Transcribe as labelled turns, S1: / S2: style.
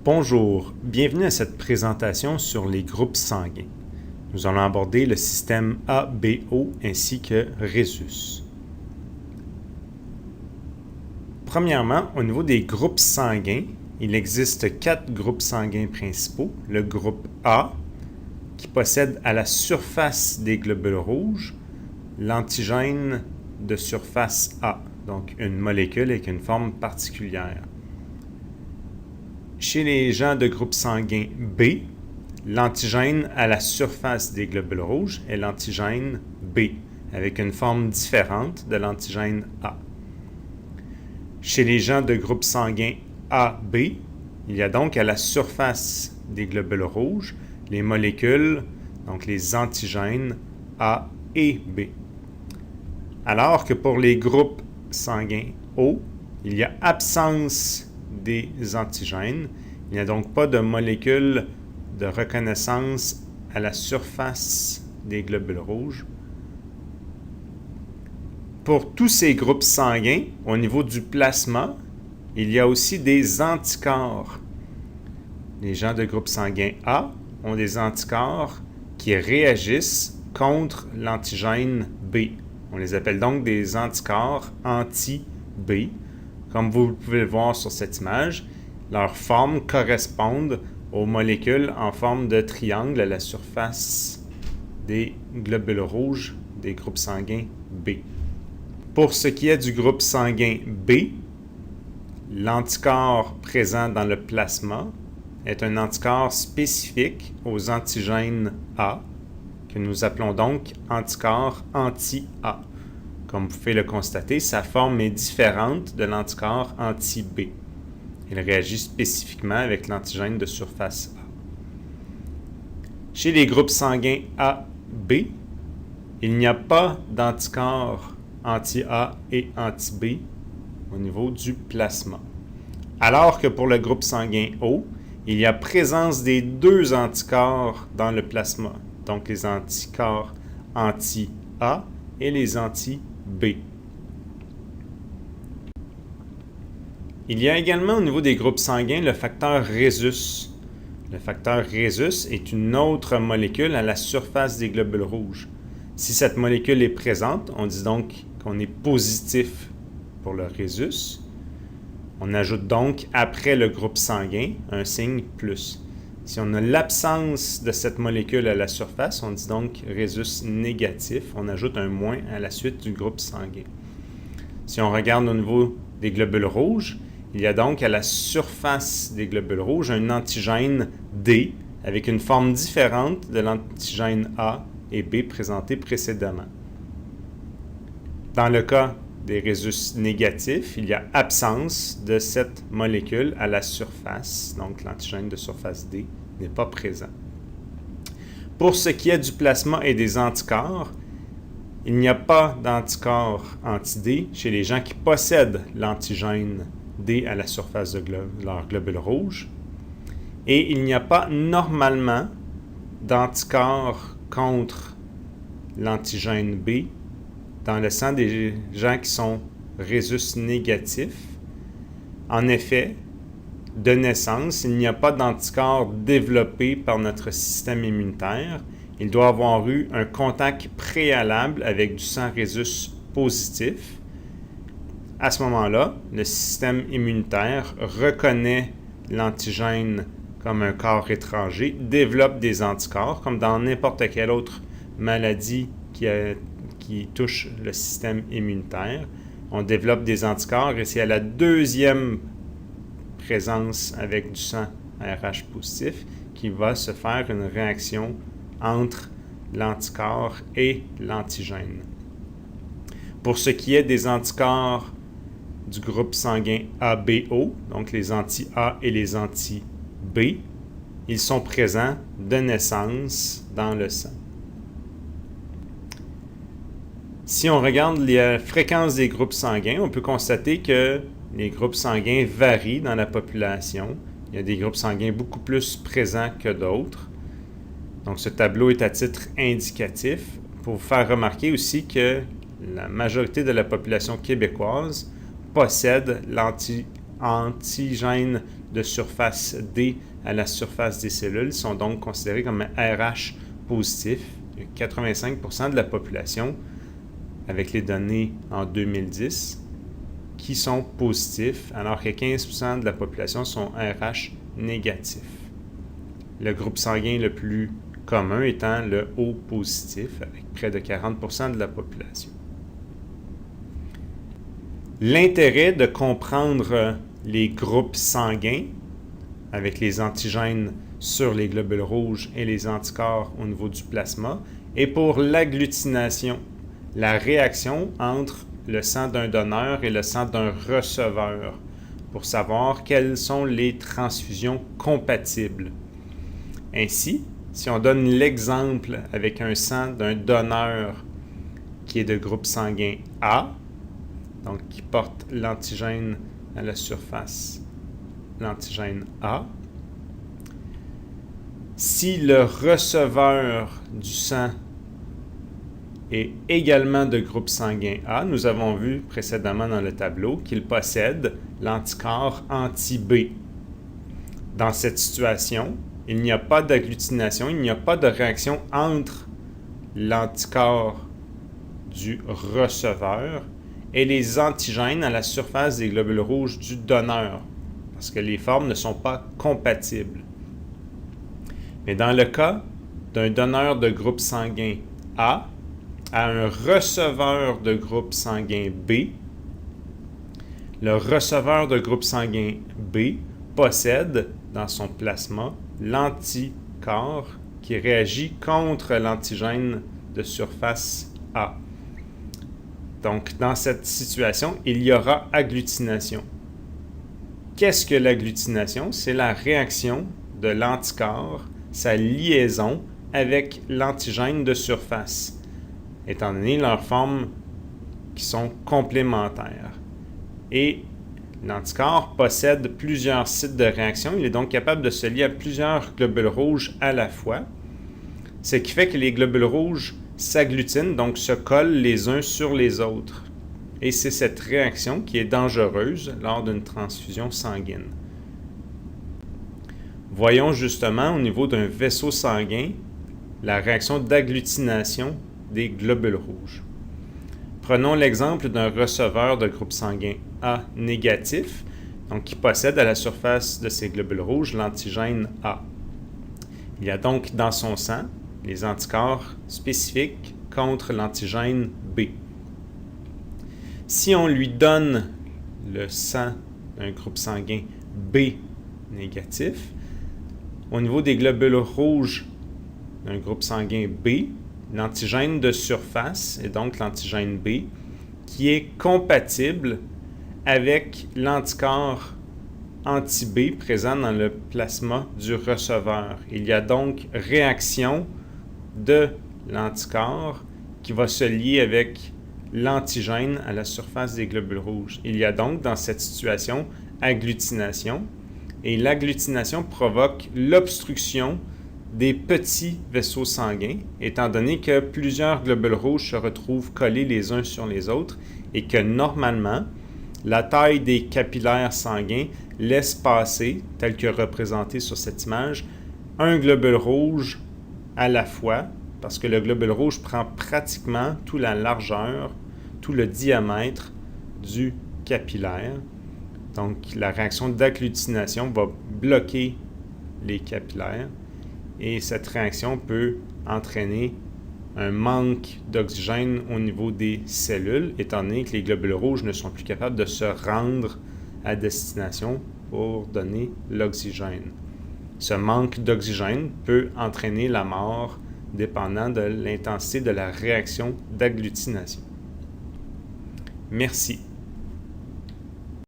S1: Bonjour, bienvenue à cette présentation sur les groupes sanguins. Nous allons aborder le système ABO ainsi que Rhésus. Premièrement, au niveau des groupes sanguins, il existe 4 groupes sanguins principaux. Le groupe A, qui possède à la surface des globules rouges l'antigène de surface A, donc une molécule avec une forme particulière. Chez les gens de groupe sanguin B, l'antigène à la surface des globules rouges est l'antigène B, avec une forme différente de l'antigène A. Chez les gens de groupe sanguin AB, il y a donc à la surface des globules rouges les molécules, donc les antigènes A et B. Alors que pour les groupes sanguins O, il y a absence des antigènes. Il n'y a donc pas de molécules de reconnaissance à la surface des globules rouges. Pour tous ces groupes sanguins, au niveau du plasma, il y a aussi des anticorps. Les gens de groupe sanguin A ont des anticorps qui réagissent contre l'antigène B. On les appelle donc des anticorps anti-B. Comme vous pouvez le voir sur cette image, leurs formes correspondent aux molécules en forme de triangle à la surface des globules rouges des groupes sanguins B. Pour ce qui est du groupe sanguin B, l'anticorps présent dans le plasma est un anticorps spécifique aux antigènes A, que nous appelons donc anticorps anti-A. Comme vous pouvez le constater, sa forme est différente de l'anticorps anti-B. Il réagit spécifiquement avec l'antigène de surface A. Chez les groupes sanguins AB, il n'y a pas d'anticorps anti-A et anti-B au niveau du plasma. Alors que pour le groupe sanguin O, il y a présence des deux anticorps dans le plasma, donc les anticorps anti-A et les anti-B. Il y a également au niveau des groupes sanguins le facteur Rhésus. Le facteur Rhésus est une autre molécule à la surface des globules rouges. Si cette molécule est présente, on dit donc qu'on est positif pour le Rhésus. On ajoute donc après le groupe sanguin un signe plus. Si on a l'absence de cette molécule à la surface, on dit donc Rhésus négatif. On ajoute un moins à la suite du groupe sanguin. Si on regarde au niveau des globules rouges, il y a donc à la surface des globules rouges un antigène D avec une forme différente de l'antigène A et B présenté précédemment. Dans le cas des Rhésus négatifs, il y a absence de cette molécule à la surface, donc l'antigène de surface D n'est pas présent. Pour ce qui est du plasma et des anticorps, il n'y a pas d'anticorps anti-D chez les gens qui possèdent l'antigène D à la surface de leur globule rouge. Et il n'y a pas normalement d'anticorps contre l'antigène B dans le sang des gens qui sont Rhésus négatifs. En effet, de naissance, il n'y a pas d'anticorps développé par notre système immunitaire. Il doit avoir eu un contact préalable avec du sang Rhésus positif. À ce moment-là, le système immunitaire reconnaît l'antigène comme un corps étranger, développe des anticorps, comme dans n'importe quelle autre maladie qui touche le système immunitaire. On développe des anticorps et c'est à la deuxième présence avec du sang RH positif qu'il va se faire une réaction entre l'anticorps et l'antigène. Pour ce qui est des anticorps du groupe sanguin ABO, donc les anti-A et les anti-B, ils sont présents de naissance dans le sang. Si on regarde la fréquence des groupes sanguins, on peut constater que les groupes sanguins varient dans la population. Il y a des groupes sanguins beaucoup plus présents que d'autres. Donc ce tableau est à titre indicatif pour vous faire remarquer aussi que la majorité de la population québécoise possède antigènes de surface D à la surface des cellules sont donc considérés comme RH positifs. Il y a 85% de la population, avec les données en 2010, qui sont positifs, alors que 15% de la population sont RH négatifs. Le groupe sanguin le plus commun étant le O positif, avec près de 40% de la population. L'intérêt de comprendre les groupes sanguins avec les antigènes sur les globules rouges et les anticorps au niveau du plasma est pour l'agglutination, la réaction entre le sang d'un donneur et le sang d'un receveur, pour savoir quelles sont les transfusions compatibles. Ainsi, si on donne l'exemple avec un sang d'un donneur qui est de groupe sanguin A, donc qui porte l'antigène à la surface, l'antigène A, si le receveur du sang est également de groupe sanguin A, nous avons vu précédemment dans le tableau qu'il possède l'anticorps anti-B. Dans cette situation, il n'y a pas d'agglutination, il n'y a pas de réaction entre l'anticorps du receveur et les antigènes à la surface des globules rouges du donneur, parce que les formes ne sont pas compatibles. Mais dans le cas d'un donneur de groupe sanguin A à un receveur de groupe sanguin B, le receveur de groupe sanguin B possède dans son plasma l'anticorps qui réagit contre l'antigène de surface A. Donc, dans cette situation, il y aura agglutination. Qu'est-ce que l'agglutination? C'est la réaction de l'anticorps, sa liaison avec l'antigène de surface, étant donné leurs formes qui sont complémentaires. Et l'anticorps possède plusieurs sites de réaction. Il est donc capable de se lier à plusieurs globules rouges à la fois, ce qui fait que les globules rouges s'agglutinent, donc se collent les uns sur les autres. Et c'est cette réaction qui est dangereuse lors d'une transfusion sanguine. Voyons justement au niveau d'un vaisseau sanguin la réaction d'agglutination des globules rouges. Prenons l'exemple d'un receveur de groupe sanguin A négatif, donc qui possède à la surface de ces globules rouges l'antigène A. Il y a donc dans son sang les anticorps spécifiques contre l'antigène B. Si on lui donne le sang d'un groupe sanguin B négatif, au niveau des globules rouges d'un groupe sanguin B, l'antigène de surface, et donc l'antigène B, qui est compatible avec l'anticorps anti-B présent dans le plasma du receveur. Il y a donc réaction de l'anticorps qui va se lier avec l'antigène à la surface des globules rouges. Il y a donc dans cette situation agglutination, et l'agglutination provoque l'obstruction des petits vaisseaux sanguins, étant donné que plusieurs globules rouges se retrouvent collés les uns sur les autres et que normalement, la taille des capillaires sanguins laisse passer, tel que représenté sur cette image, un globule rouge à la fois, parce que le globule rouge prend pratiquement toute la largeur, tout le diamètre du capillaire. Donc, la réaction d'agglutination va bloquer les capillaires et cette réaction peut entraîner un manque d'oxygène au niveau des cellules, étant donné que les globules rouges ne sont plus capables de se rendre à destination pour donner l'oxygène. Ce manque d'oxygène peut entraîner la mort dépendant de l'intensité de la réaction d'agglutination. Merci.